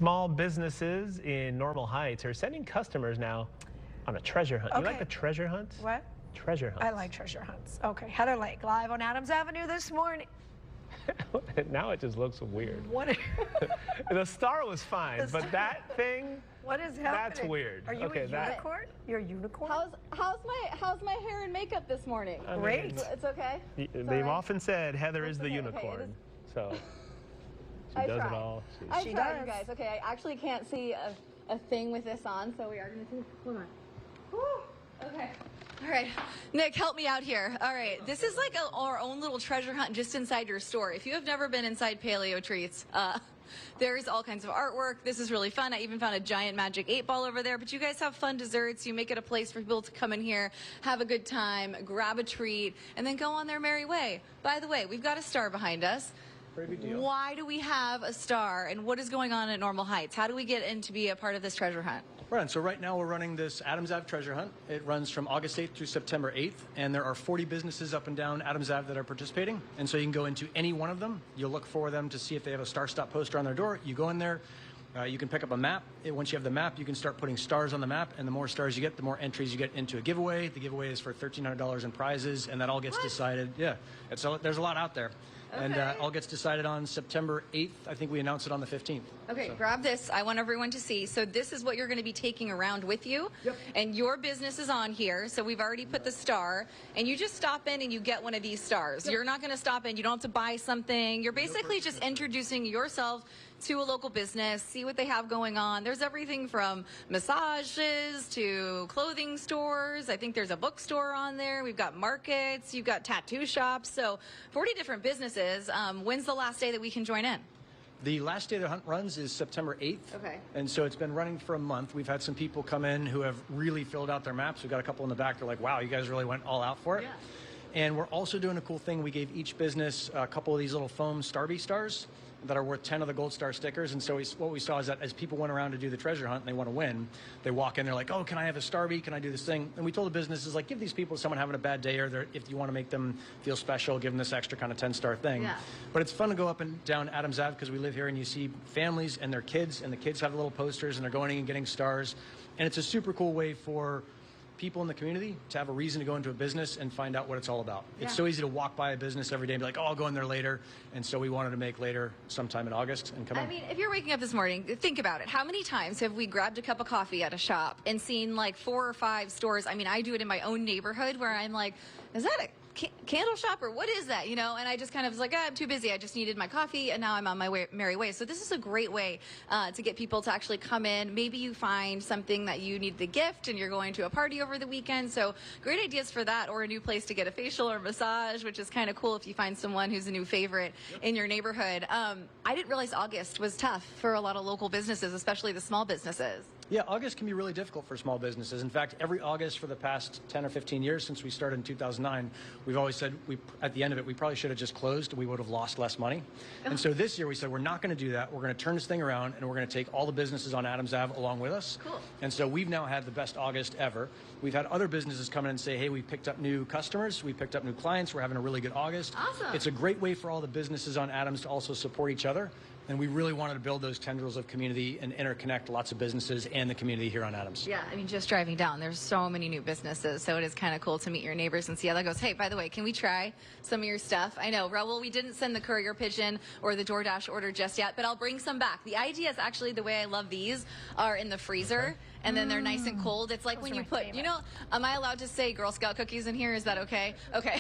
Small businesses in Normal Heights are sending customers now on a treasure hunt. You like the treasure hunt? What? Treasure hunts. I like treasure hunts. Okay, Heather Lake, live on Adams Avenue this morning. Now it just looks weird. What? The star was fine, but that thing, what is happening? that's weird. Are you a unicorn? You're a unicorn? How's my hair and makeup this morning? Great. It's okay? They've often said Heather is the unicorn, so she does it all. She does. You guys. Okay, I actually can't see a thing with this on, so we are going to see. Hold on. Whew. Okay. All right, Nick, help me out here. All right, this is like our own little treasure hunt just inside your store. If you have never been inside Paleo Treats, there's all kinds of artwork. This is really fun. I even found a giant magic 8-ball over there. But you guys have fun desserts. You make it a place for people to come in here, have a good time, grab a treat, and then go on their merry way. By the way, we've got a star behind us. Pretty big deal. Why do we have a star, and what is going on at Normal Heights? How do we get in to be a part of this treasure hunt? Right, so right now we're running this Adams Ave treasure hunt. It runs from August 8th through September 8th, and there are 40 businesses up and down Adams Ave that are participating. And so you can go into any one of them. You'll look for them to see if they have a Star Stop poster on their door. You go in there. You can pick up a map. Once you have the map, you can start putting stars on the map, and the more stars you get, the more entries you get into a giveaway. The giveaway is for $1,300 in prizes, and that all gets decided. Yeah, there's a lot out there. Okay. And all gets decided on September 8th. I think we announce it on the 15th. Okay, so grab this. I want everyone to see. So this is what you're going to be taking around with you. Yep. And your business is on here. So we've already put the star. And you just stop in and you get one of these stars. Yep. You're not going to stop in. You don't have to buy something. You're basically just introducing yourself to a local business, see what they have going on. There's everything from massages to clothing stores. I think there's a bookstore on there. We've got markets. You've got tattoo shops. So 40 different businesses. When's the last day that we can join in? The last day the hunt runs is September 8th. Okay. And so it's been running for a month. We've had some people come in who have really filled out their maps. We've got a couple in the back. They're like, wow, you guys really went all out for it. Yeah. And we're also doing a cool thing. We gave each business a couple of these little foam Starby stars that are worth 10 of the Gold Star stickers. And so what we saw is that as people went around to do the treasure hunt and they want to win, they walk in, they're like, oh, can I have a Starby? Can I do this thing? And we told the businesses, like, give these people someone having a bad day, or if you want to make them feel special, give them this extra kind of 10-star thing. Yeah. But it's fun to go up and down Adams Ave because we live here, and you see families and their kids, and the kids have little posters, and they're going in and getting stars. And it's a super cool way for people in the community to have a reason to go into a business and find out what it's all about. Yeah. It's so easy to walk by a business every day and be like, oh, I'll go in there later. And so we wanted to make later sometime in August and come on. I mean, if you're waking up this morning, think about it. How many times have we grabbed a cup of coffee at a shop and seen like 4 or 5 stores? I mean, I do it in my own neighborhood where I'm like, is that a candle shop, or what is that, you know? And I just kind of was like, I'm too busy. I just needed my coffee, and now I'm on my merry way. So this is a great way to get people to actually come in. Maybe you find something that you need the gift and you're going to a party over the weekend. So great ideas for that, or a new place to get a facial or massage, which is kind of cool if you find someone who's a new favorite in your neighborhood. I didn't realize August was tough for a lot of local businesses, especially the small businesses. Yeah, August can be really difficult for small businesses. In fact, every August for the past 10 or 15 years since we started in 2009, we've always said at the end of it, we probably should have just closed. We would have lost less money. And so this year we said, we're not going to do that. We're going to turn this thing around, and we're going to take all the businesses on Adams Ave along with us. Cool. And so we've now had the best August ever. We've had other businesses come in and say, hey, we picked up new customers. We picked up new clients. We're having a really good August. Awesome. It's a great way for all the businesses on Adams to also support each other. And we really wanted to build those tendrils of community and interconnect lots of businesses and the community here on Adams. Yeah, I mean, just driving down, there's so many new businesses, so it is kind of cool to meet your neighbors and see how that goes. Hey, by the way, can we try some of your stuff? I know, Raul, we didn't send the courier pigeon or the DoorDash order just yet, but I'll bring some back. The idea is actually, the way I love these are in the freezer. Okay. And then they're nice and cold. It's like when you put, you know, am I allowed to say Girl Scout cookies in here? Is that okay? Okay.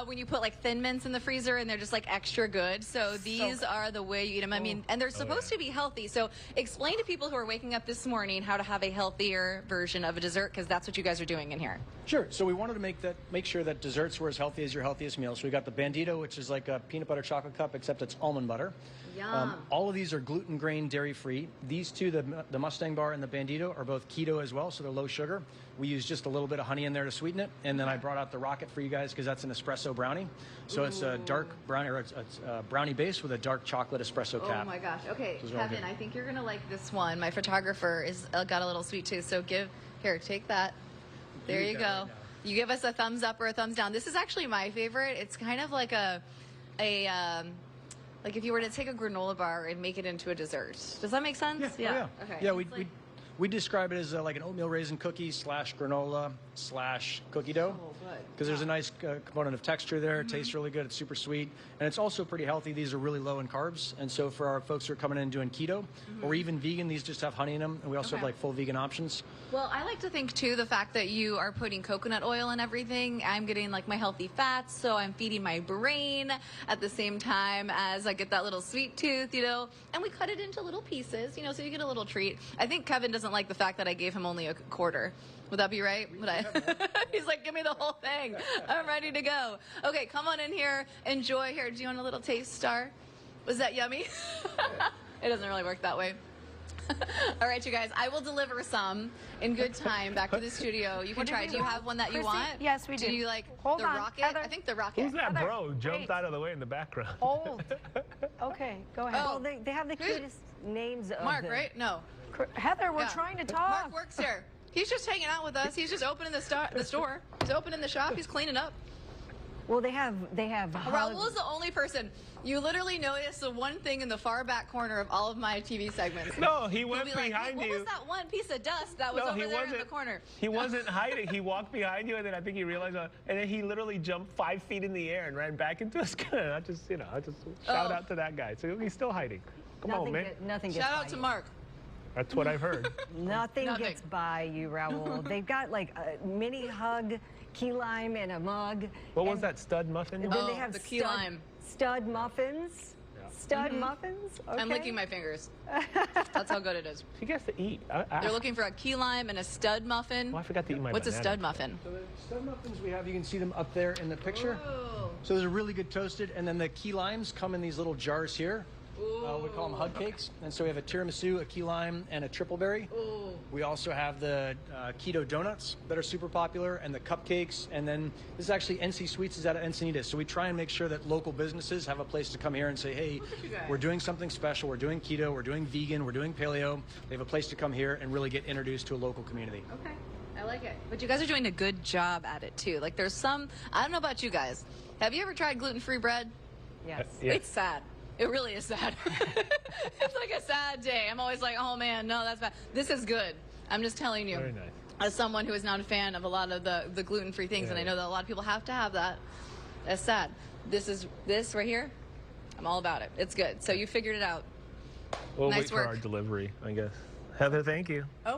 When you put like Thin Mints in the freezer and they're just like extra good. So these are the way you eat them. I mean, and they're supposed to be healthy. So explain to people who are waking up this morning how to have a healthier version of a dessert, because that's what you guys are doing in here. Sure. So we wanted to make sure that desserts were as healthy as your healthiest meal. So we got the Bandito, which is like a peanut butter chocolate cup, except it's almond butter. Yum. All of these are gluten, grain, dairy free. These two, the Mustang Bar and the Bandito, are both keto as well, so they're low sugar. We use just a little bit of honey in there to sweeten it, and then I brought out the Rocket for you guys because that's an espresso brownie. So it's a dark brownie, or it's a brownie base with a dark chocolate espresso cap. Oh my gosh. Okay, Kevin, I think you're gonna like this one. My photographer is got a little sweet tooth, so take that. There you go. Right, you give us a thumbs up or a thumbs down. This is actually my favorite. It's kind of like a Like if you were to take a granola bar and make it into a dessert. Does that make sense? Yeah. Okay. Yeah, It's like- we describe it as like an oatmeal raisin cookie / granola / cookie dough. Oh, good. Because there's a nice component of texture there. It tastes really good. It's super sweet. And it's also pretty healthy. These are really low in carbs. And so for our folks who are coming in and doing keto or even vegan, these just have honey in them. And we also have Okay. like full vegan options. Well, I like to think too the fact that you are putting coconut oil in everything. I'm getting like my healthy fats, so I'm feeding my brain at the same time as I get that little sweet tooth, you know. And we cut it into little pieces, you know, so you get a little treat. I think Kevin doesn't like the fact that I gave him only a quarter. Would that be right? Would I? He's like, give me the whole thing. I'm ready to go. Okay, come on in here. Enjoy here. Do you want a little taste, Star? Was that yummy? It doesn't really work that way. All right, you guys, I will deliver some in good time back to the studio. You can What do try. we Do you want? have one that you Chrissy? want? Yes, we do. Do you like Hold the on, rocket? Heather. I think the rocket. Who's that Heather, bro jumped wait. out of the way in the background? Old. Okay, go ahead. Oh. Well, they have the Who's- cutest names of Mark, the- right? No. Heather, we're Yeah. trying to talk. Mark works here. He's just hanging out with us. He's just opening the store. He's opening the shop. He's cleaning up. Well, they have Raul is the only person. You literally notice the one thing in the far back corner of all of my TV segments. No, he You'll went be like, behind what you. was that one piece of dust that was No, over he there in wasn't. the corner? He wasn't hiding. He walked behind you, and then I think he realized, and then he literally jumped 5 feet in the air and ran back into his gun. I just shout Oh. out to that guy. So he's still hiding. Come on, man. Nothing gets Shout by out to you. Mark. That's what I've heard. Nothing Nothing. gets by you, Raul. They've got like a mini hug, key lime, and a mug. What was And that stud muffin? Then Oh, they have the key lime. stud muffins. Yeah. Stud muffins. Okay. I'm licking my fingers. That's how good it is. He gets to eat. They're looking for a key lime and a stud muffin. Oh, I forgot to eat my What's a banana. stud muffin? So the stud muffins we have, you can see them up there in the picture. Ooh. So those are really good toasted. And then the key limes come in these little jars here. We call them hug cakes. And so we have a tiramisu, a key lime, and a triple berry. Ooh. We also have the keto donuts that are super popular and the cupcakes. And then this is actually NC Sweets is out of Encinitas. So we try and make sure that local businesses have a place to come here and say, hey, at you guys. we're doing something special. We're doing keto. We're doing vegan. We're doing paleo. They have a place to come here and really get introduced to a local community. Okay. I like it. But you guys are doing a good job at it too. Like there's some, I don't know about you guys. Have you ever tried gluten-free bread? Yes. Yeah. It's sad. It really is sad. It's like a sad day. I'm always like, oh man, no, that's bad. This is good. I'm just telling you. Very nice. As someone who is not a fan of a lot of the gluten-free things, and I Yeah. know that a lot of people have to have that. That's sad. This right here, I'm all about it. It's good. So you figured it out. We'll Nice wait for work. our delivery, I guess. Heather, thank you. Oh.